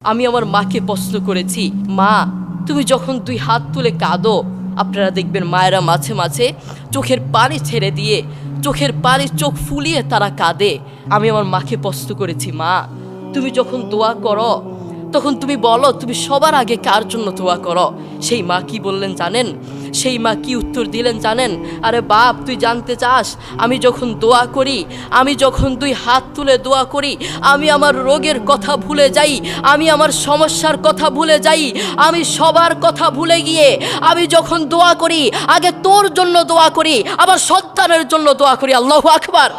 আমি আমার মাকে প্রশ্ন করেছি, মা তুমি যখন দুই হাত তুলে কাঁদো, আপনারা দেখবেন মায়েরা মাঝে মাঝে চোখের পানি ছেড়ে দিয়ে চোখের পানি চোখ ফুলিয়ে তারা কাঁদে। আমি আমার মাকে প্রশ্ন করেছি, মা তুমি যখন দোয়া করো তখন তুমি বলো তুমি সবার আগে কার জন্য দোয়া করো? সেই মা কি বললেন জানেন? সেই মা কি উত্তর দিলেন জানেন? আরে বাপ, তুই জানতে চাস আমি যখন দোয়া করি, আমি যখন দুই হাত তুলে দোয়া করি, আমি আমার রোগের কথা ভুলে যাই, আমি আমার সমস্যার কথা ভুলে যাই, আমি সবার কথা ভুলে গিয়ে আমি যখন দোয়া করি আগে তোর জন্য দোয়া করি, আমার সন্তানের জন্য দোয়া করি। আল্লাহু আকবার।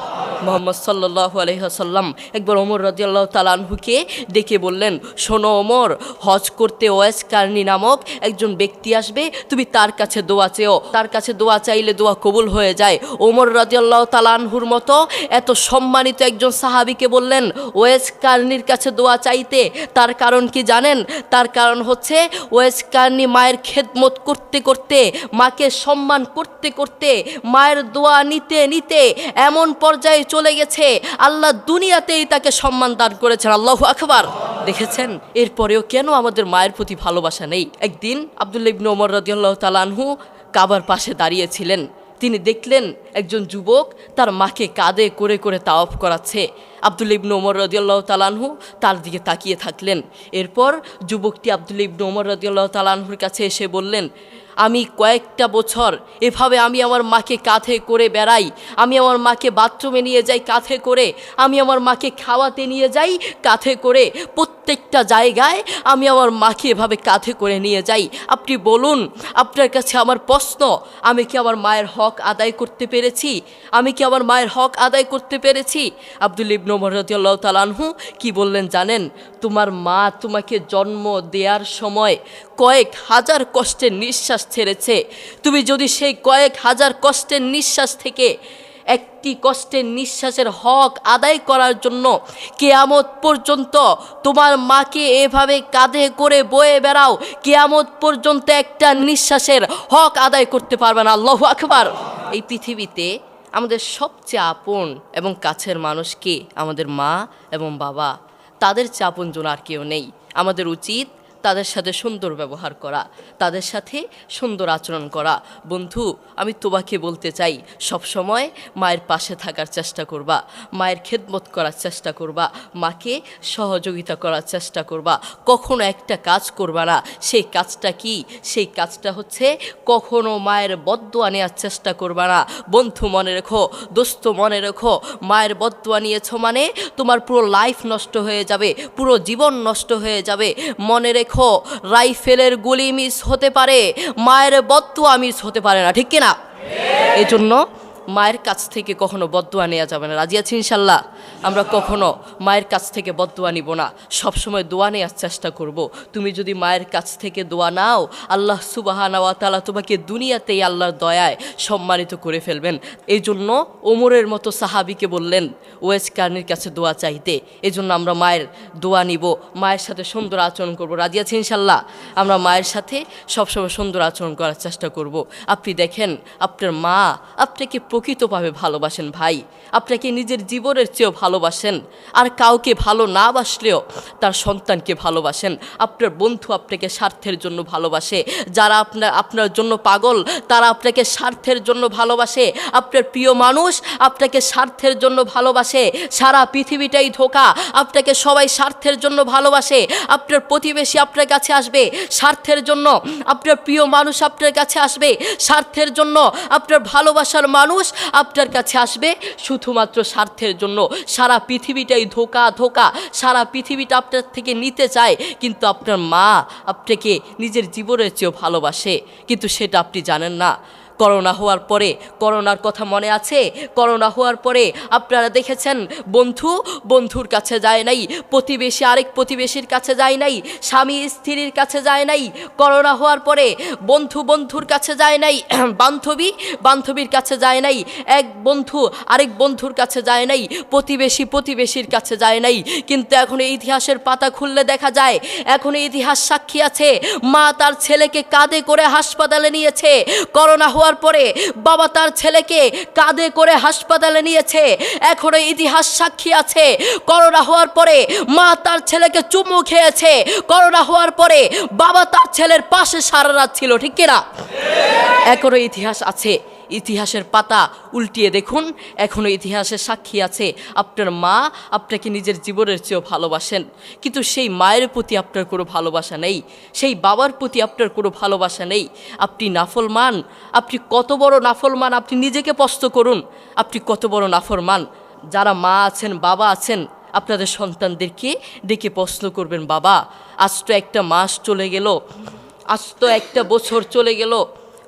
মোহাম্মদ সাল্লাল্লাহু আলাইহি ওয়াসাল্লাম একবার ওমর রাদিয়াল্লাহু তাআলা আনহুকে ডেকে বললেন, শোনো ওমর, হজ করতে ওয়েস কারনি নামক একজন ব্যক্তি আসবে, তুমি তার কাছে দোয়া চেও, তার কাছে দোয়া চাইলে দোয়া কবুল হয়ে যায়। ওমর রাদিয়াল্লাহু তাআলা আনহুর মতো এত সম্মানিত একজন সাহাবীকে বললেন ওয়েস কারনির কাছে দোয়া চাইতে। তার কারণ কি জানেন? তার কারণ হচ্ছে ওয়েস কারনি মায়ের খেদমত করতে করতে, মাকে সম্মান করতে করতে, মায়ের দোয়া নিতে নিতে এমন পর্যায়ে চলে গেছে আল্লাহ দুনিয়াতেই তাকে সম্মান দান করেছেন। আল্লাহু আকবার। দেখেছেন, এরপরেও কেন আমাদের মায়ের প্রতি ভালোবাসা নেই? একদিন আব্দুল্লাহ ইবনে ওমর রাদিয়াল্লাহু তাআলা আনহু কাবার পাশে দাঁড়িয়েছিলেন। তিনি দেখলেন একজন যুবক তার মাকে কাঁধে করে করে তাওয়াফ করাচ্ছে। আব্দুল্লাহ ইবনে ওমর রাদিয়াল্লাহু তাআলা আনহু তার দিকে তাকিয়ে থাকলেন। এরপর যুবকটি আব্দুল্লাহ ইবনে ওমর রাদিয়াল্লাহু তাআলা আনহুর কাছে এসে বললেন, আমি কয়েকটা বছর এভাবে আমি আমার মাকে কাঁধে করে বেড়াই, আমি আমার মাকে বাথরুমে নিয়ে যাই কাঁধে করে, আমি আমার মাকে খাওয়াতে নিয়ে যাই কাঁধে করে, প্রত্যেকটা জায়গায় আমি আমার মাকে এভাবে কাঁধে করে নিয়ে যাই। আপনি বলুন, আপনার কাছে আমার প্রশ্ন, আমি কি আমার মায়ের হক আদায় করতে পেরেছি? আমি কি আমার মায়ের হক আদায় করতে পেরেছি? আব্দুল্লাহ ইবনে ওমর রাদিয়াল্লাহু তাআলা আনহু কি বললেন জানেন? তোমার মা তোমাকে জন্ম দেওয়ার সময় কয়েক হাজার কষ্টের নিঃশ্বাস ছেড়েছে। তুমি যদি সেই কয়েক হাজার কষ্টের নিঃশ্বাস থেকে একটি কষ্টের নিঃশ্বাসের হক আদায় করার জন্য কিয়ামত পর্যন্ত তোমার মাকে এভাবে কাঁধে করে বয়ে বেড়াও, কিয়ামত পর্যন্ত একটা নিঃশ্বাসের হক আদায় করতে পারবে না। আল্লাহু আকবার। এই পৃথিবীতে আমাদের সবচেয়ে আপন এবং কাছের মানুষ কে? আমাদের মা এবং বাবা। তাদের চেয়ে আপনজন আর কেউ নেই। আমাদের উচিত তাদের সাথে সুন্দর ব্যবহার করা, তাদের সাথে সুন্দর আচরণ করা। বন্ধু, আমি তোমাকে বলতে চাই, সবসময় মায়ের পাশে থাকার চেষ্টা করবা, মায়ের খেদমত করার চেষ্টা করবা, মাকে সহযোগিতা করার চেষ্টা করবা। কখনো একটা কাজ করবা না। সেই কাজটা কি? সেই কাজটা হচ্ছে কখনো মায়ের বদদোয়া নেওয়ার চেষ্টা করবা না। বন্ধু মনে রেখো, দোস্ত মনে রেখো, মায়ের বদদোয়া নিয়েছো মানে তোমার পুরো লাইফ নষ্ট হয়ে যাবে, পুরো জীবন নষ্ট হয়ে যাবে। মনে রেখো, রাইফেলের গুলি মিস হতে পারে, মায়ের বদদোয়া মিস হতে পারে না, ঠিক কিনা? এই জন্য মায়ের কাছ থেকে কখনো বদদোয়া নেওয়া যাবে না। রাজি আছি ইনশাল্লাহ? আমরা কখনো মায়ের কাছ থেকে বদদোয়া নিব না, সবসময় দোয়া নেওয়ার চেষ্টা করব। তুমি যদি মায়ের কাছ থেকে দোয়া নাও, আল্লাহ সুবহানাহু ওয়া তাআলা তোমাকে দুনিয়াতেই আল্লাহর দয়ায় সম্মানিত করে ফেলবেন। এই জন্য ওমরের মতো সাহাবীকে বললেন ওয়েস কারনির কাছে দোয়া চাইতে। এই জন্য আমরা মায়ের দোয়া নিব, মায়ের সাথে সুন্দর আচরণ করব। রাজি আছি ইনশাল্লাহ? আমরা মায়ের সাথে সবসময় সুন্দর আচরণ করার চেষ্টা করব। আপনি দেখেন, আপনার মা আপনাকে প্রকৃতভাবে ভালোবাসেন ভাই, আপনাকে নিজের জীবনের চেয়েও ভালোবাসেন। আর কাউকে ভালো না বাসলেও তার সন্তানকে ভালোবাসেন। আপনার বন্ধু আপনাকে স্বার্থের জন্য ভালোবাসে, যারা আপনার জন্য পাগল তারা আপনাকে স্বার্থের জন্য ভালোবাসে। আপনার প্রিয় মানুষ আপনাকে স্বার্থের জন্য ভালোবাসে। সারা পৃথিবীটাই ধোঁকা, আপনাকে সবাই স্বার্থের জন্য ভালোবাসে। আপনার প্রতিবেশী আপনার কাছে আসবে স্বার্থের জন্য, আপনার প্রিয় মানুষ আপনার কাছে আসবে স্বার্থের জন্য, আপনার ভালোবাসার মানুষ আপনার কাছে আসবে শুধুমাত্র স্বার্থের জন্য। সারা পৃথিবীটাই ধোঁকা ধোঁকা, সারা পৃথিবীটা আপনার থেকে নিতে চায়, কিন্তু আপনার মা আপনাকে নিজের জীবনের চেয়েও ভালোবাসে, কিন্তু সেটা আপনি জানেন না। করোনা হওয়ার পরে, করোনার কথা মনে আছে? করোনা হওয়ার পরে আপনারা দেখেছেন বন্ধুর কাছে যায় নাই, প্রতিবেশী আরেক প্রতিবেশীর কাছে যায় নাই, স্বামী স্ত্রীর কাছে যায় নাই। করোনা হওয়ার পরে বন্ধুর কাছে যায় নাই, বান্ধবীর কাছে যায় নাই, এক বন্ধু আরেক বন্ধুর কাছে যায় নাই, প্রতিবেশীর কাছে যায় নাই। কিন্তু এখন এই ইতিহাসের পাতা খুললে দেখা যায়, এখন এই ইতিহাস সাক্ষী আছে, মা তার ছেলেকে কাঁধে করে হাসপাতালে নিয়েছে। করোনা হওয়ার হওয়ার পরে বাবা তার ছেলেকে কাঁধে করে হাসপাতালে নিয়েছে। এখনো ইতিহাস সাক্ষী আছে, করোনা হওয়ার পরে মা তার ছেলেকে চুমু খেয়েছে। করোনা হওয়ার পরে বাবা তার ছেলের পাশে সারা রাত ছিল, ঠিক কিনা? এখনো ইতিহাস আছে, ইতিহাসের পাতা উল্টিয়ে দেখুন, এখনো ইতিহাসের সাক্ষী আছে। আপনার মা আপনাকে নিজের জীবনের চেয়েও ভালোবাসেন, কিন্তু সেই মায়ের প্রতি আপনার কোনো ভালোবাসা নেই, সেই বাবার প্রতি আপনার কোনো ভালোবাসা নেই। আপনি নাফরমান, আপনি কত বড় নাফরমান, আপনি নিজেকে প্রশ্ন করুন, আপনি কত বড় নাফরমান। যারা মা আছেন, বাবা আছেন, আপনাদের সন্তানদেরকে ডেকে প্রশ্ন করবেন, বাবা আজ তো একটা মাস চলে গেল, আজ তো একটা বছর চলে গেল,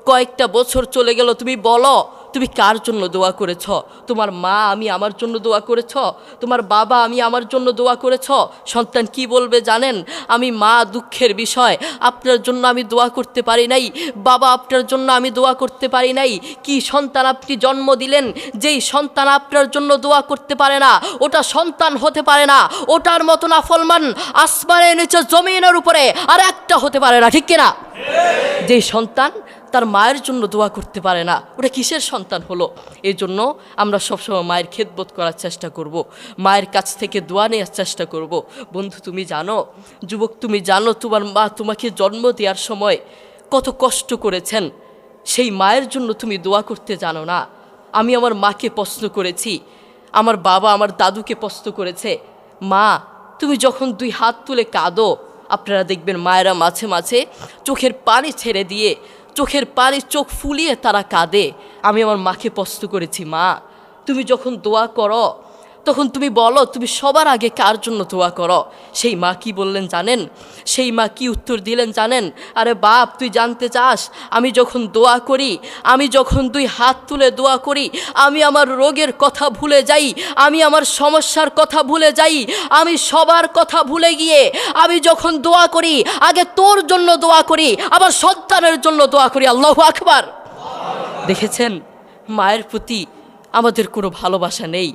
কয়েকটা বছর চলে গেল, তুমি বলো তুমি কার জন্য দোয়া করেছ? তোমার মা আমি আমার জন্য দোয়া করেছ? তোমার বাবা আমি আমার জন্য দোয়া করেছ? সন্তান কি বলবে জানেন? আমি মা, দুঃখের বিষয়, আপনার জন্য আমি দোয়া করতে পারি নাই, বাবা আপনার জন্য আমি দোয়া করতে পারি নাই। কি সন্তান আপনি জন্ম দিলেন, যেই সন্তান আপনার জন্য দোয়া করতে পারে না, ওটা সন্তান হতে পারে না। ওটার মতো নাফরমান আসমানের নিচে জমিনের উপরে আর একটা হতে পারে না, ঠিক কিনা? যেই সন্তান তার মায়ের জন্য দোয়া করতে পারে না, ওটা কিসের সন্তান হলো? এই জন্য আমরা সবসময় মায়ের খেদমত করার চেষ্টা করব, মায়ের কাছ থেকে দোয়া নেওয়ার চেষ্টা করব। বন্ধু তুমি জানো, যুবক তুমি জানো, তোমার মা তোমাকে জন্ম দেওয়ার সময় কত কষ্ট করেছেন, সেই মায়ের জন্য তুমি দোয়া করতে জানো না। আমি আমার মাকে প্রশ্ন করেছি, আমার বাবা আমার দাদুকে প্রশ্ন করেছে, মা তুমি যখন দুই হাত তুলে কাঁদো, আপনারা দেখবেন মায়েরা মাঝে মাঝে চোখের পানি ছেড়ে দিয়ে, চোখের পানি চোখ ফুলিয়ে তারা কাঁদে। আমি আমার মাকে প্রশ্ন করেছি, মা তুমি যখন দোয়া করো তখন তুমি বলো তুমি সবার আগে কার জন্য দোয়া করো? সেই মা কি বললেন জানেন? সেই মা কি উত্তর দিলেন জানেন? আরে বাপ তুই জানতে চাস, আমি যখন দোয়া করি, আমি যখন দুই হাত তুলে দোয়া করি, আমি আমার রোগের কথা ভুলে যাই, আমি আমার সমস্যার কথা ভুলে যাই, আমি সবার কথা ভুলে গিয়ে আমি যখন দোয়া করি আগে তোর জন্য দোয়া করি, আমার সন্তানের জন্য দোয়া করি। আল্লাহু আকবার। দেখেছেন মায়ের প্রতি আমাদের কোনো ভালোবাসা নেই,